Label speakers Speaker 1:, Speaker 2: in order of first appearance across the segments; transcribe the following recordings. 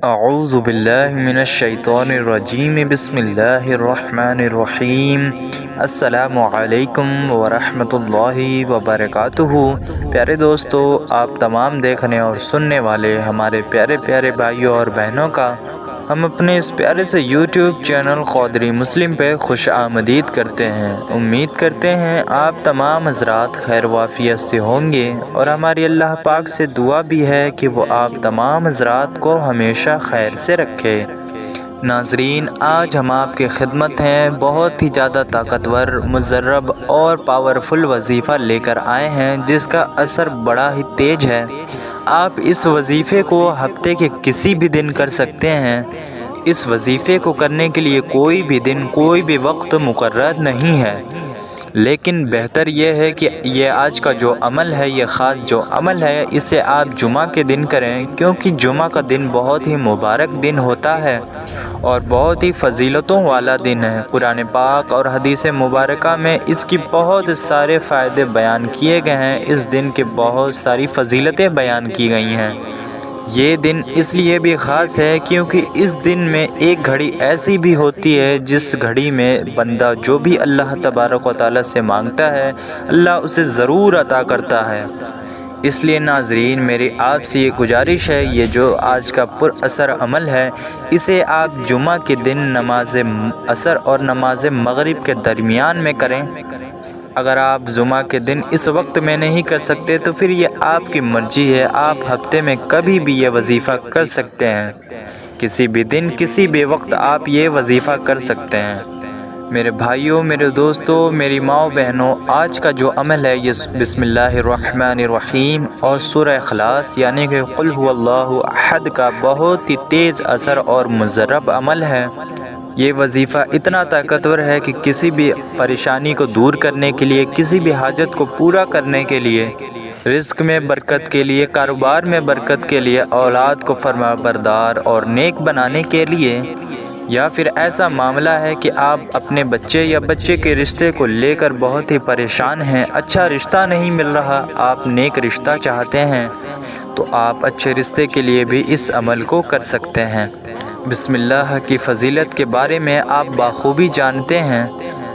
Speaker 1: اعوذ باللہ من الشیطان الرجیم بسم اللہ الرحمن الرحیم السلام علیکم ورحمۃ اللہ وبرکاتہ۔ پیارے دوستو، آپ تمام دیکھنے اور سننے والے ہمارے پیارے پیارے بھائیوں اور بہنوں کا ہم اپنے اس پیارے سے یوٹیوب چینل قادری مسلم پہ خوش آمدید کرتے ہیں۔ امید کرتے ہیں آپ تمام حضرات خیر وافیت سے ہوں گے، اور ہماری اللہ پاک سے دعا بھی ہے کہ وہ آپ تمام حضرات کو ہمیشہ خیر سے رکھے۔ ناظرین، آج ہم آپ کی خدمت ہیں بہت ہی زیادہ طاقتور، مجرب اور پاورفل وظیفہ لے کر آئے ہیں جس کا اثر بڑا ہی تیز ہے۔ آپ اس وظیفے کو ہفتے کے کسی بھی دن کر سکتے ہیں۔ اس وظیفے کو کرنے کے لیے کوئی بھی دن، کوئی بھی وقت مقرر نہیں ہے، لیکن بہتر یہ ہے کہ یہ آج کا جو عمل ہے، یہ خاص جو عمل ہے، اسے آپ جمعہ کے دن کریں، کیونکہ جمعہ کا دن بہت ہی مبارک دن ہوتا ہے اور بہت ہی فضیلتوں والا دن ہے۔ قرآن پاک اور حدیث مبارکہ میں اس کی بہت سارے فائدے بیان کیے گئے ہیں، اس دن کے بہت ساری فضیلتیں بیان کی گئی ہیں۔ یہ دن اس لیے بھی خاص ہے کیونکہ اس دن میں ایک گھڑی ایسی بھی ہوتی ہے جس گھڑی میں بندہ جو بھی اللہ تبارک و تعالیٰ سے مانگتا ہے، اللہ اسے ضرور عطا کرتا ہے۔ اس لیے ناظرین، میری آپ سے یہ گزارش ہے، یہ جو آج کا پر اثر عمل ہے، اسے آپ جمعہ کے دن نماز عصر اور نماز مغرب کے درمیان میں کریں۔ اگر آپ جمعہ کے دن اس وقت میں نہیں کر سکتے تو پھر یہ آپ کی مرضی ہے، آپ ہفتے میں کبھی بھی یہ وظیفہ کر سکتے ہیں۔ کسی بھی دن، کسی بھی وقت آپ یہ وظیفہ کر سکتے ہیں۔ میرے بھائیوں، میرے دوستوں، میری ماؤں بہنوں، آج کا جو عمل ہے یہ بسم اللہ الرحمن الرحیم اور سورہ اخلاص یعنی کہ قل هو اللہ احد کا بہت ہی تیز اثر اور مجرب عمل ہے۔ یہ وظیفہ اتنا طاقتور ہے کہ کسی بھی پریشانی کو دور کرنے کے لیے، کسی بھی حاجت کو پورا کرنے کے لیے، رزق میں برکت کے لیے، کاروبار میں برکت کے لیے، اولاد کو فرما بردار اور نیک بنانے کے لیے، یا پھر ایسا معاملہ ہے کہ آپ اپنے بچے یا بچے کے رشتے کو لے کر بہت ہی پریشان ہیں، اچھا رشتہ نہیں مل رہا، آپ نیک رشتہ چاہتے ہیں، تو آپ اچھے رشتے کے لیے بھی اس عمل کو کر سکتے ہیں۔ بسم اللہ کی فضیلت کے بارے میں آپ بخوبی جانتے ہیں۔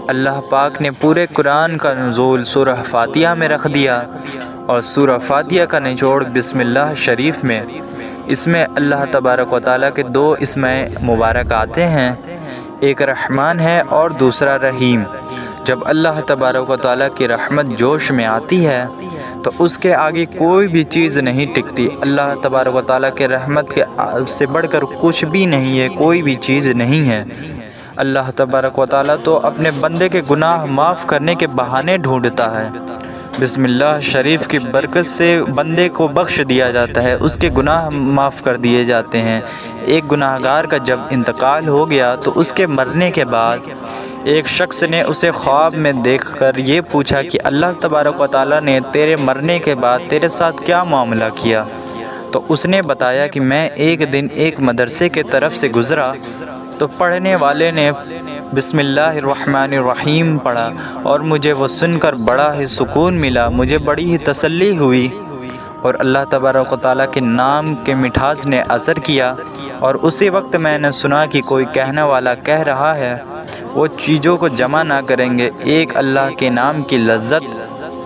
Speaker 1: اللہ پاک نے پورے قرآن کا نزول سورہ فاتحہ میں رکھ دیا، اور سورہ فاتحہ کا نچوڑ بسم اللہ شریف میں۔ اس میں اللہ تبارک و تعالیٰ کے دو اسم مبارک آتے ہیں، ایک رحمان ہے اور دوسرا رحیم۔ جب اللہ تبارک و تعالیٰ کی رحمت جوش میں آتی ہے تو اس کے آگے کوئی بھی چیز نہیں ٹکتی۔ اللہ تبارک و تعالیٰ کے رحمت کے سے بڑھ کر کچھ بھی نہیں ہے، کوئی بھی چیز نہیں ہے۔ اللہ تبارک و تعالیٰ تو اپنے بندے کے گناہ معاف کرنے کے بہانے ڈھونڈتا ہے۔ بسم اللہ شریف کی برکت سے بندے کو بخش دیا جاتا ہے، اس کے گناہ معاف کر دیے جاتے ہیں۔ ایک گناہ گار کا جب انتقال ہو گیا تو اس کے مرنے کے بعد ایک شخص نے اسے خواب میں دیکھ کر یہ پوچھا کہ اللہ تبارک و تعالیٰ نے تیرے مرنے کے بعد تیرے ساتھ کیا معاملہ کیا؟ تو اس نے بتایا کہ میں ایک دن ایک مدرسے کے طرف سے گزرا تو پڑھنے والے نے بسم اللہ الرحمن الرحیم پڑھا، اور مجھے وہ سن کر بڑا ہی سکون ملا، مجھے بڑی ہی تسلی ہوئی، اور اللہ تبارک و تعالیٰ کے نام کے مٹھاس نے اثر کیا۔ اور اسی وقت میں نے سنا کہ کوئی کہنے والا کہہ رہا ہے، وہ چیزوں کو جمع نہ کریں گے، ایک اللہ کے نام کی لذت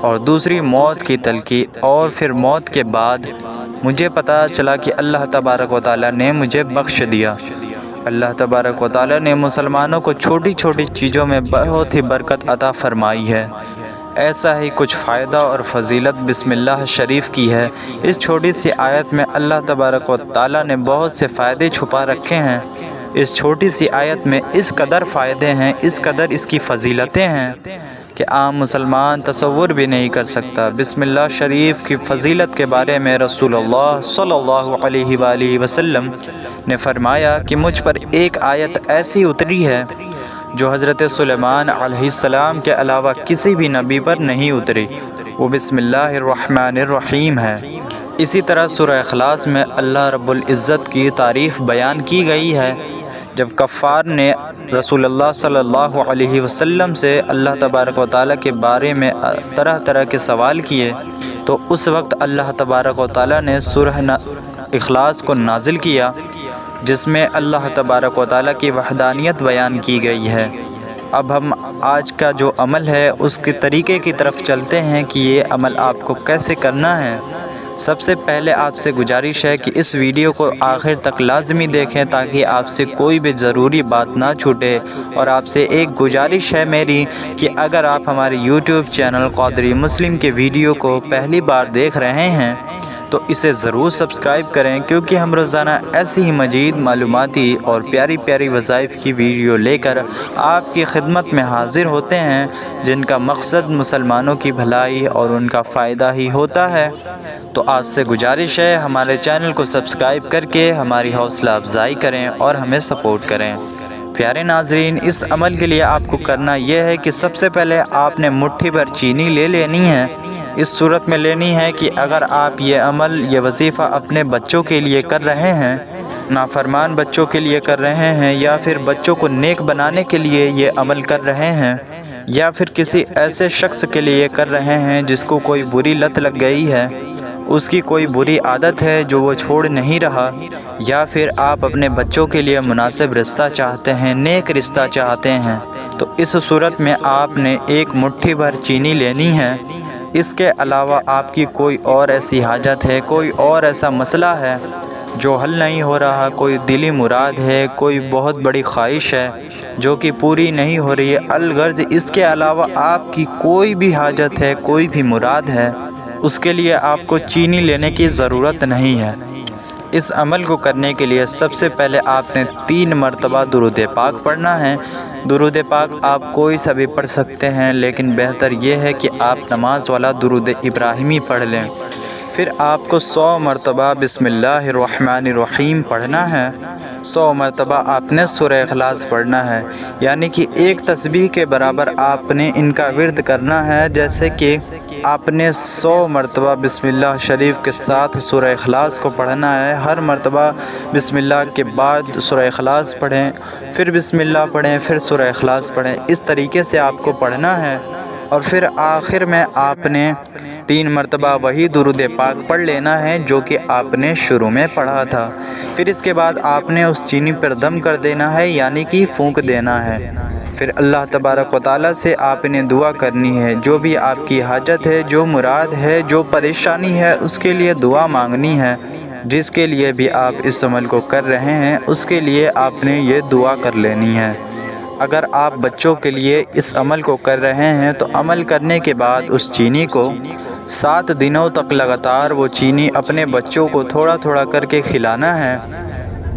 Speaker 1: اور دوسری موت کی تلخی، اور پھر موت کے بعد مجھے پتہ چلا کہ اللہ تبارک و تعالیٰ نے مجھے بخش دیا۔ اللہ تبارک و تعالیٰ نے مسلمانوں کو چھوٹی چھوٹی چیزوں میں بہت ہی برکت عطا فرمائی ہے۔ ایسا ہی کچھ فائدہ اور فضیلت بسم اللہ شریف کی ہے۔ اس چھوٹی سی آیت میں اللہ تبارک و تعالیٰ نے بہت سے فائدے چھپا رکھے ہیں۔ اس چھوٹی سی آیت میں اس قدر فائدے ہیں، اس قدر اس کی فضیلتیں ہیں کہ عام مسلمان تصور بھی نہیں کر سکتا۔ بسم اللہ شریف کی فضیلت کے بارے میں رسول اللہ صلی اللہ علیہ وآلہ وسلم نے فرمایا کہ مجھ پر ایک آیت ایسی اتری ہے جو حضرت سلیمان علیہ السلام کے علاوہ کسی بھی نبی پر نہیں اتری، وہ بسم اللہ الرحمن الرحیم ہے۔ اسی طرح سورہ اخلاص میں اللہ رب العزت کی تعریف بیان کی گئی ہے۔ جب کفار نے رسول اللہ صلی اللہ علیہ وسلم سے اللہ تبارک و تعالیٰ کے بارے میں طرح طرح کے سوال کیے تو اس وقت اللہ تبارک و تعالیٰ نے سورہ اخلاص کو نازل کیا، جس میں اللہ تبارک و تعالیٰ کی وحدانیت بیان کی گئی ہے۔ اب ہم آج کا جو عمل ہے اس کے طریقے کی طرف چلتے ہیں کہ یہ عمل آپ کو کیسے کرنا ہے۔ سب سے پہلے آپ سے گزارش ہے کہ اس ویڈیو کو آخر تک لازمی دیکھیں تاکہ آپ سے کوئی بھی ضروری بات نہ چھوٹے، اور آپ سے ایک گزارش ہے میری کہ اگر آپ ہمارے یوٹیوب چینل قادری مسلم کے ویڈیو کو پہلی بار دیکھ رہے ہیں تو اسے ضرور سبسکرائب کریں، کیونکہ ہم روزانہ ایسی ہی مزید معلوماتی اور پیاری پیاری وظائف کی ویڈیو لے کر آپ کی خدمت میں حاضر ہوتے ہیں، جن کا مقصد مسلمانوں کی بھلائی اور ان کا فائدہ ہی ہوتا ہے۔ تو آپ سے گزارش ہے ہمارے چینل کو سبسکرائب کر کے ہماری حوصلہ افزائی کریں اور ہمیں سپورٹ کریں۔ پیارے ناظرین، اس عمل کے لیے آپ کو کرنا یہ ہے کہ سب سے پہلے آپ نے مٹھی بھر چینی لے لینی ہے۔ اس صورت میں لینی ہے کہ اگر آپ یہ عمل، یہ وظیفہ اپنے بچوں کے لیے کر رہے ہیں، نافرمان بچوں کے لیے کر رہے ہیں، یا پھر بچوں کو نیک بنانے کے لیے یہ عمل کر رہے ہیں، یا پھر کسی ایسے شخص کے لیے کر رہے ہیں جس کو کوئی بری لت لگ گئی ہے، اس کی کوئی بری عادت ہے جو وہ چھوڑ نہیں رہا، یا پھر آپ اپنے بچوں کے لیے مناسب رشتہ چاہتے ہیں، نیک رشتہ چاہتے ہیں، تو اس صورت میں آپ نے ایک مٹھی بھر چینی لینی ہے۔ اس کے علاوہ آپ کی کوئی اور ایسی حاجت ہے، کوئی اور ایسا مسئلہ ہے جو حل نہیں ہو رہا، کوئی دلی مراد ہے، کوئی بہت بڑی خواہش ہے جو کہ پوری نہیں ہو رہی ہے، الغرض اس کے علاوہ آپ کی کوئی بھی حاجت ہے، کوئی بھی مراد ہے، اس کے لیے آپ کو چینی لینے کی ضرورت نہیں ہے۔ اس عمل کو کرنے کے لیے سب سے پہلے آپ نے 3 مرتبہ درود پاک پڑھنا ہے۔ درود پاک آپ کوئی سا بھی پڑھ سکتے ہیں، لیکن بہتر یہ ہے کہ آپ نماز والا درود ابراہیمی پڑھ لیں۔ پھر آپ کو 100 مرتبہ بسم اللہ الرحمن الرحیم پڑھنا ہے۔ 100 مرتبہ آپ نے سورہ اخلاص پڑھنا ہے، یعنی کہ ایک تسبیح کے برابر آپ نے ان کا ورد کرنا ہے، جیسے کہ آپ نے 100 مرتبہ بسم اللہ شریف کے ساتھ سورہ اخلاص کو پڑھنا ہے۔ ہر مرتبہ بسم اللہ کے بعد سورہ اخلاص پڑھیں، پھر بسم اللہ پڑھیں، پھر سورہ اخلاص پڑھیں، اس طریقے سے آپ کو پڑھنا ہے۔ اور پھر آخر میں آپ نے 3 مرتبہ وہی درود پاک پڑھ لینا ہے جو کہ آپ نے شروع میں پڑھا تھا۔ پھر اس کے بعد آپ نے اس چینی پر دم کر دینا ہے، یعنی کہ پھونک دینا ہے۔ پھر اللہ تبارک و تعالیٰ سے آپ نے دعا کرنی ہے، جو بھی آپ کی حاجت ہے، جو مراد ہے، جو پریشانی ہے، اس کے لیے دعا مانگنی ہے۔ جس کے لیے بھی آپ اس عمل کو کر رہے ہیں اس کے لیے آپ نے یہ دعا کر لینی ہے۔ اگر آپ بچوں کے لیے اس عمل کو کر رہے ہیں تو عمل کرنے کے بعد اس چینی کو 7 دنوں تک لگاتار وہ چینی اپنے بچوں کو تھوڑا تھوڑا کر کے کھلانا ہے،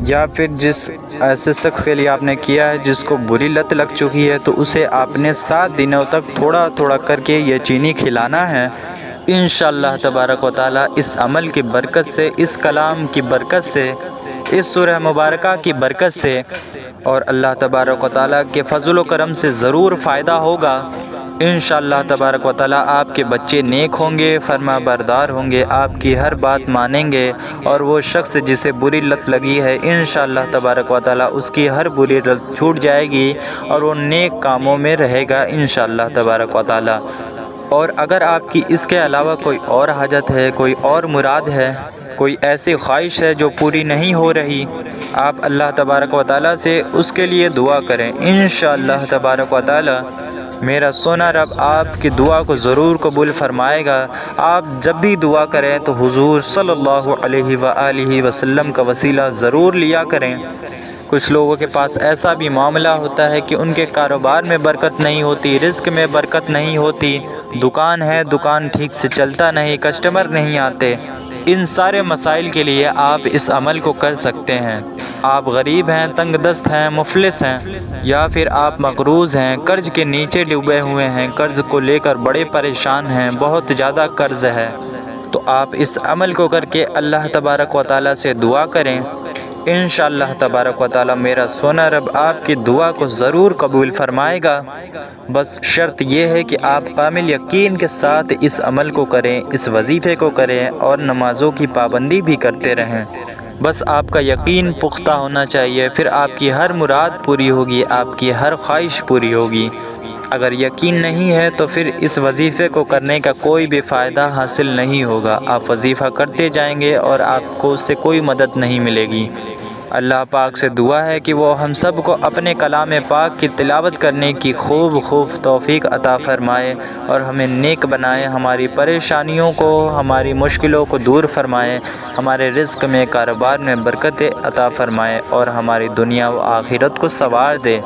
Speaker 1: یا پھر جس ایسے شخص کے لیے آپ نے کیا ہے جس کو بری لت لگ چکی ہے تو اسے آپ نے 7 دنوں تک تھوڑا تھوڑا کر کے یہ چینی کھلانا ہے۔ انشاءاللہ تبارک و تعالیٰ اس عمل کی برکت سے، اس کلام کی برکت سے، اس سورہ مبارکہ کی برکت سے اور اللہ تبارک و تعالیٰ کے فضل و کرم سے ضرور فائدہ ہوگا۔ انشاءاللہ تبارک و تعالیٰ آپ کے بچے نیک ہوں گے، فرما بردار ہوں گے، آپ کی ہر بات مانیں گے، اور وہ شخص جسے بری لت لگی ہے انشاءاللہ تبارک و تعالیٰ اس کی ہر بری لت چھوٹ جائے گی اور وہ نیک کاموں میں رہے گا انشاءاللہ تبارک و تعالیٰ۔ اور اگر آپ کی اس کے علاوہ کوئی اور حاجت ہے، کوئی اور مراد ہے، کوئی ایسی خواہش ہے جو پوری نہیں ہو رہی، آپ اللہ تبارک و تعالیٰ سے اس کے لیے دعا کریں۔ انشاءاللہ تبارک و تعالیٰ میرا سونا رب آپ کی دعا کو ضرور قبول فرمائے گا۔ آپ جب بھی دعا کریں تو حضور صلی اللہ علیہ وآلہ وسلم کا وسیلہ ضرور لیا کریں۔ کچھ لوگوں کے پاس ایسا بھی معاملہ ہوتا ہے کہ ان کے کاروبار میں برکت نہیں ہوتی، رزق میں برکت نہیں ہوتی، دکان ہے، دکان ٹھیک سے چلتا نہیں، کسٹمر نہیں آتے۔ ان سارے مسائل کے لیے آپ اس عمل کو کر سکتے ہیں۔ آپ غریب ہیں، تنگ دست ہیں، مفلس ہیں، یا پھر آپ مقروض ہیں، قرض کے نیچے ڈوبے ہوئے ہیں، قرض کو لے کر بڑے پریشان ہیں، بہت زیادہ قرض ہے، تو آپ اس عمل کو کر کے اللہ تبارک و تعالیٰ سے دعا کریں۔ انشاءاللہ تبارک و تعالیٰ میرا سونا رب آپ کی دعا کو ضرور قبول فرمائے گا۔ بس شرط یہ ہے کہ آپ کامل یقین کے ساتھ اس عمل کو کریں، اس وظیفے کو کریں اور نمازوں کی پابندی بھی کرتے رہیں۔ بس آپ کا یقین پختہ ہونا چاہیے، پھر آپ کی ہر مراد پوری ہوگی، آپ کی ہر خواہش پوری ہوگی۔ اگر یقین نہیں ہے تو پھر اس وظیفے کو کرنے کا کوئی بھی فائدہ حاصل نہیں ہوگا۔ آپ وظیفہ کرتے جائیں گے اور آپ کو اس سے کوئی مدد نہیں ملے گی۔ اللہ پاک سے دعا ہے کہ وہ ہم سب کو اپنے کلام پاک کی تلاوت کرنے کی خوب توفیق عطا فرمائے اور ہمیں نیک بنائے، ہماری پریشانیوں کو، ہماری مشکلوں کو دور فرمائے، ہمارے رزق میں، کاروبار میں برکت عطا فرمائے اور ہماری دنیا و آخرت کو سنوار دے۔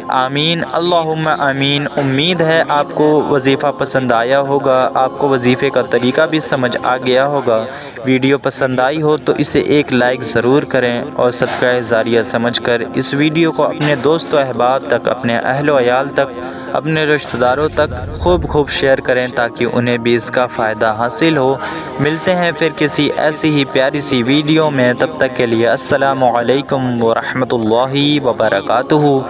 Speaker 1: آمین اللہم آمین۔ امید ہے آپ کو وظیفہ پسند آیا ہوگا، آپ کو وظیفے کا طریقہ بھی سمجھ آ گیا ہوگا۔ ویڈیو پسند آئی ہو تو اسے ایک لائک ضرور کریں اور صدقہ جاریہ سمجھ کر اس ویڈیو کو اپنے دوست و احباب تک، اپنے اہل و عیال تک، اپنے رشتہ داروں تک خوب شیئر کریں تاکہ انہیں بھی اس کا فائدہ حاصل ہو۔ ملتے ہیں پھر کسی ایسی ہی پیاری سی ویڈیو میں، تب تک کے لیے السلام علیکم ورحمۃ اللہ وبرکاتہ۔